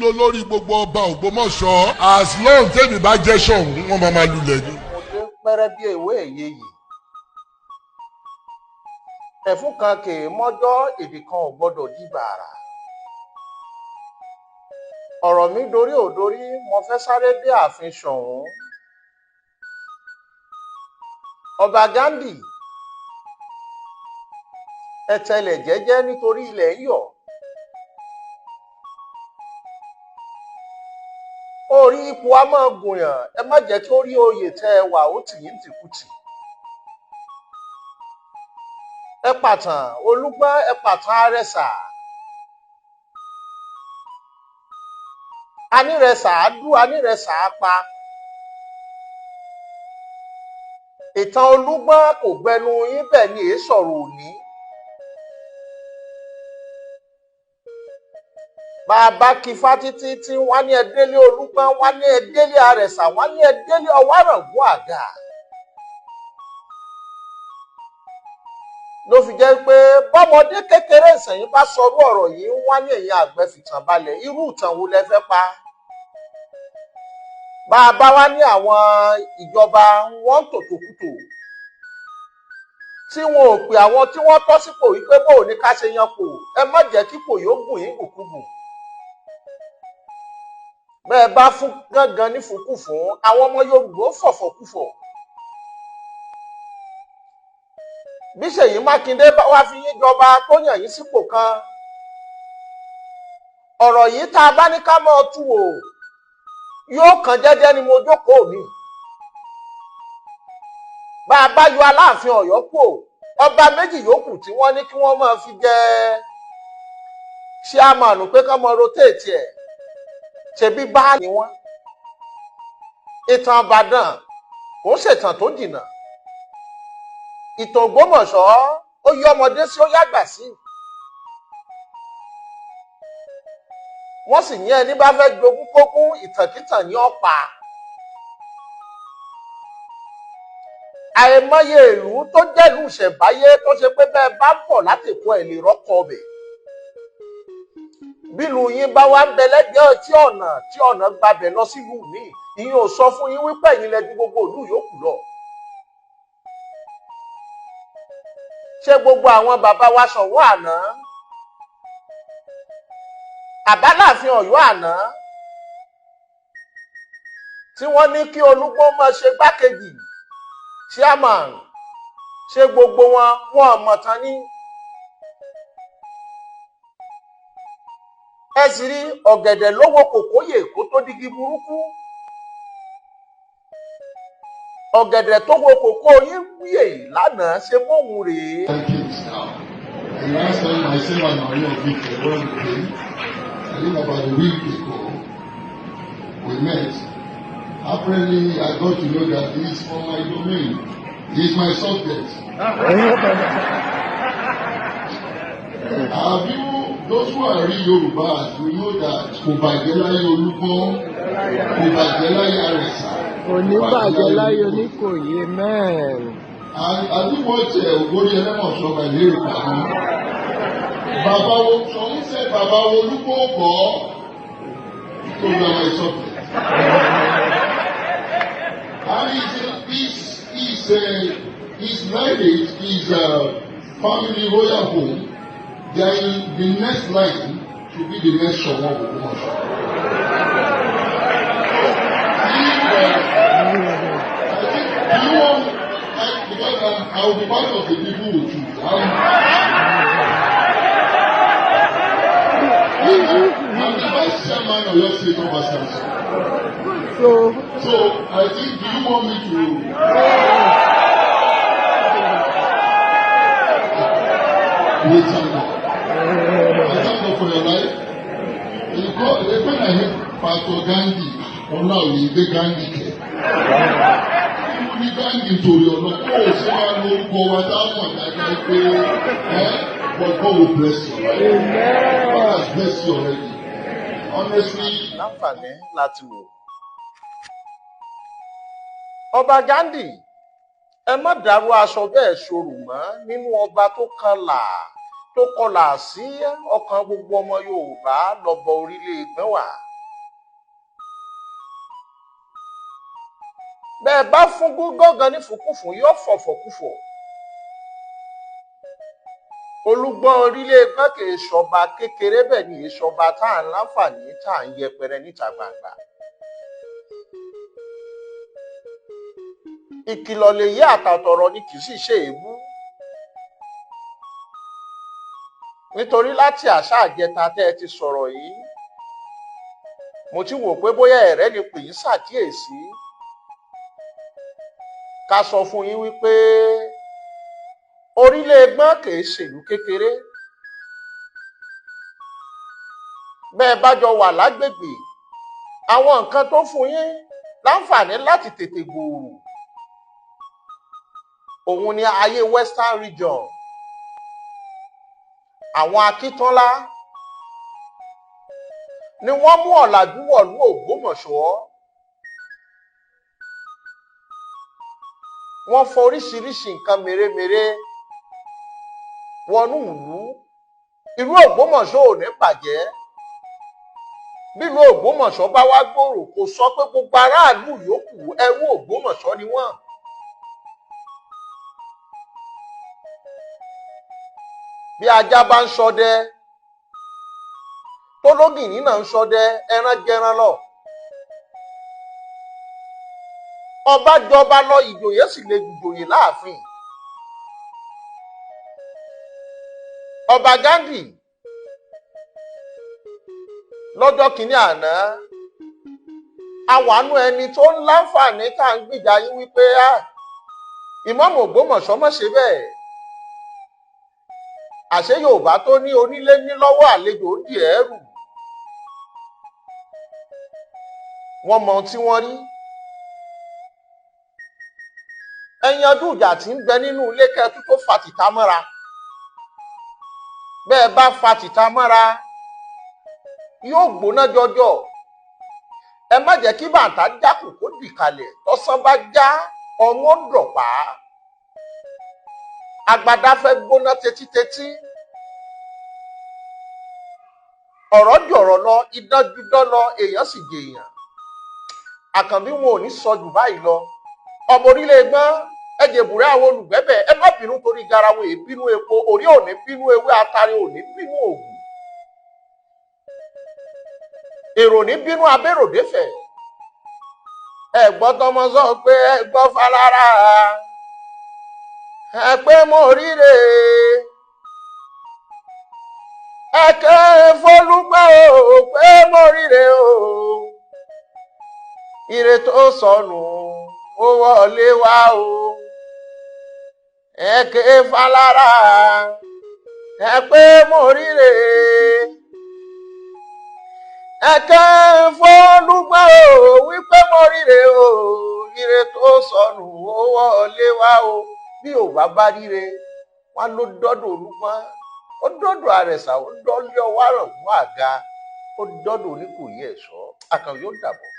ló lórí gbogbo ọba Ògbómọ̀ṣọ́ as long tèmi bá jẹ́ Ṣọun wọ́n máa lulẹ̀ ni. mo dé pẹ́rẹ́ bí ìwé èyí yìí ẹ̀fún kan kè é mọ́jọ́ èdè kan ò gbọ́dọ̀ di bàrà ọ̀rọ̀ mi dorí ò dorí mo fẹ́ sáré dé ààfin Ṣọ̀ún ọba Gandhi ẹ tẹlẹ̀ jẹ́jẹ́ nítorí ilẹ̀ ń yọ̀ orí ipò a máa gùnyàn ẹ má jẹ́ kí ó rí oyè tẹ́ ẹ wà ó tì yín tìkùtì ẹ pàtàn Olúgbọ́n ẹ pàtàn Arẹsà anírẹsà á dú anírẹsà á pa ìtàn Olúgbọ́n kò gbẹnu yín bẹ́ẹ̀ ni èé sọ̀rọ̀ òní bàbá kìfá títí tí wọ́n ní ẹ délé Olúgbọ́n wọ́n ní ẹ délé Arẹsà wọ́n ní ẹ délé Ọwáràngún Àga ló fi jẹ́ pé bọ́mọdé kékeré ìsẹ̀yìn bá sọrú ọ̀rọ̀ yìí wọ́n ní ẹ̀yin àgbẹ̀ fìtàn balẹ̀ irú ìtàn wo lẹ fẹ́ pa bàbá wa ní àwọn ìjọba wọn ń tòtòkùtò tí wọn ò pè àwọn tí wọ́n tọ́ sípò wípé bóò ní ká ṣe yan pò ẹ má jẹ́ kípò yóò gùn yín gùnkúgùn bẹ́ẹ̀ bá fún gángan ní fùkú fún àwọn ọmọ Yorùbá fọ̀fọ̀kúfọ̀ bí Ṣèyí Mákindé bá wá fi yín jọba tó yàn yín sípò kan ọ̀rọ̀ yìí tá a bá ní ká mọ́ tú wò yóò kàn jẹ́jẹ́ ni mo jókòó mi bá a bá yọ Aláàfin Ọ̀yọ́ kúò ọba méjì yòókù tí wọ́n ní kí wọ́n máa fi jẹ ṣíàmánù pé ká máa rotéètì ẹ̀ ṣebí bá ní wọ́n ìtàn Ìbàdàn kò ń ṣètàn tó jìnnà ìtàn Ògbómọ̀ṣọ́ ó yí ọmọdé sí ó yàgbà sí wọ́n sì ní ẹni bá fẹ́ jogún kógún ìtànkítàn ní ọ̀pá àìmọye ìlú tó jẹ́lú ìṣẹ̀báyé tó ṣe pé bẹ́ẹ̀ bá ń bọ̀ látèkó ẹ̀ lè rọ́kọ̀ ọbẹ̀ bílù yín bá wá ń bẹ lẹ́gbẹ̀ẹ́ tí ọ̀nà gbabẹ̀ lọ sílùú míì ìyẹn ò sọ fún yín wípé ẹ̀yin lẹ ju gbogbo ìlú yòókù lọ ṣé gbogbo àwọn bàbá wa Ṣọ̀ún àná àbáláàfin Ọ̀yọ́ àná tí wọ́n ní kí Olúgbọ́n máa ṣe gbákejì chairman ṣé gbogbo wọn mọ̀ tán ní ẹ sì rí ọ̀gẹ̀dẹ̀ lówó kòkóyè kó tó digi burúkú ọ̀gẹ̀dẹ̀ tó wo kòkó yín wíyè lánàá ṣe bóun rèé. The last time I said I'm not a big again, I think about a week ago, we met. Apparently, I got to know that he is from my domain. He is my subject. Have you, those who are real Yorubas, we know that Kobagelaye Olugbon, Kobagelaye Arẹsà. Oníbàjẹ́láyé Oníkòyí mẹ́rin. Àdúgbòtì Ògbórí Ẹlẹ́mọ̀ṣọ́ pẹ̀lú ìpàdé. Bàbá wo Ṣọ̀ún ṣe bàbá wo Olúgbọ́n kọ́ tó gba my subject. And his lineage is family royal home. Then the next line should be the next Ṣọ̀ún of Ogbomọṣọ. I will be part of the people who choose. I'm the vice chairman of your state of Assembly. So I think, do you want me to? Wait, thank God. I thank God for your life. When I heard Pastor Gandhi, now he is the Gandhi care. Ní Gandhi nítorí ọ̀nà kó o ṣe máa lo orúkọ wa táwọn ìdájọ́ pé but God will bless you. God has blessed you already. Honestly. Láǹfààní láti wò. Ọba Gandhi ẹ má dàrú aṣọ bẹ́ẹ̀ ṣòro mọ́ nínú ọba tó kọlà sí ọkàn gbogbo ọmọ Yorùbá lọ́bọ orílẹ̀ Ẹgbẹ́wà. bẹ́ẹ̀ bá fún gángan ní fùkúfù yóò fọ̀fọ̀kúfọ̀. Olúgbọ́n orílẹ̀ Ẹ̀gbọ́n kì í ṣọba kékeré, bẹ́ẹ̀ ni ìṣọba tá à ń láǹfààní tá à ń yẹpẹrẹ níta gbangba. Ìkìlọ̀ lèyí àtàtọ̀rọ̀ ni kì í sì ṣe èébú. Nítorí láti àṣà àjẹta tẹ́ ẹ ti sọ̀rọ̀ yìí, mo ti wò pé bóyá ẹ̀rẹ́ ni pè yín ṣàkíyèsí. Ká sọ fún yín wípé orílẹ̀ Ẹ̀gbọ́n kì í ṣèlú kékeré. Bẹ́ẹ̀ bá jọ wà lágbègbè, àwọn nǹkan tó fún yín láǹfààní láti tètè gbòòrò, òun ni ayé Western Region. Àwọn Akíntọ́lá ni wọ́n mú ọ̀làjú wọ̀lú Ògbómọ̀ṣọ́. Wọ́n fọ oríṣiríṣi nǹkan mèremère wọnú ìlú. Ìlú Ògbómọ̀ṣọ́ ò ní bàjẹ́. Bílùú Ògbómọ̀ṣọ́ bá wá gbòòrò, kò sọ pé gbogbo aráàlú yòókù ẹrú Ògbómọ̀ṣọ́ ni wọ́n. Bí ajá bá ń ṣọdẹ, tólógìnní náà ń ṣọdẹ, ẹran jẹran lọ. Ọba jọba lọ, ìjòyè sì lè jùjòyè láàfin. Ọba Gandhi lọ́jọ́ kìíní àná, àwánú ẹni tó ń láǹfààní tá à ń gbìjà yín wípé ìmáàmù Ògbómọ̀ṣọ́ má ṣe bẹ́ẹ̀. Àṣé Yorùbá tó ní onílé ní lọ́wọ́ àlejò ń di ẹ̀rù. Wọ́n mọ ohun tí wọ́n rí. Ẹyin ọdún ìjà tí ń bẹ nínú ilé kẹtù tó fa tìta mọ́ra. Bẹ́ẹ̀ bá fa tìta mọ́ra, yóò gbóná jọjọ. Ẹ má jẹ́ kí bàtà jákù kó dì kalẹ̀, tọ́sán bá já ọmọ dọ̀pá. Agbada fẹ́ gbóná tetítetí. Ọ̀rọ̀ jọ̀rọ̀ lọ, idán judán lọ, èèyàn sì jèèyàn. Àkànbí wọn ò ní sọ jù báyìí lọ. Ọmọ orílẹ̀ Ẹ̀gbọ́n, ẹ̀jẹ̀bùrẹ́ àwọn olùgbẹ́bẹ̀, ẹ má bínú torí garawo èbínú epo, orí ò ní bínú ewé, atare ò ní bínú òògùn. Èrò ní bínú abéròdéfẹ̀. Ẹ̀gbọ́n tọmọ sọ pé ẹ̀gbọ́n falára. Ẹ pé mo ríre, ẹ ké fólúgbọ́ o pé mo ríre o. Ire tó sọnù ó wọlé wá o. Ẹ ké falára, ẹ pé mo ríre, ẹ ké fólúgbọ́ o wípé mo ríre o. Ire tó sọnù ó wọlé wá o. Bí ò bá ríre, wọn ló dọ́dọ̀ Olúgbọ́n, ó dọ́dọ̀ Àrẹ̀sà, ó dọ́lé ọwọ́ àrọ̀gún àga, ó dọ́dọ̀ Oníkòyí ẹ̀ṣọ́. Àkànbí ó dàbọ̀.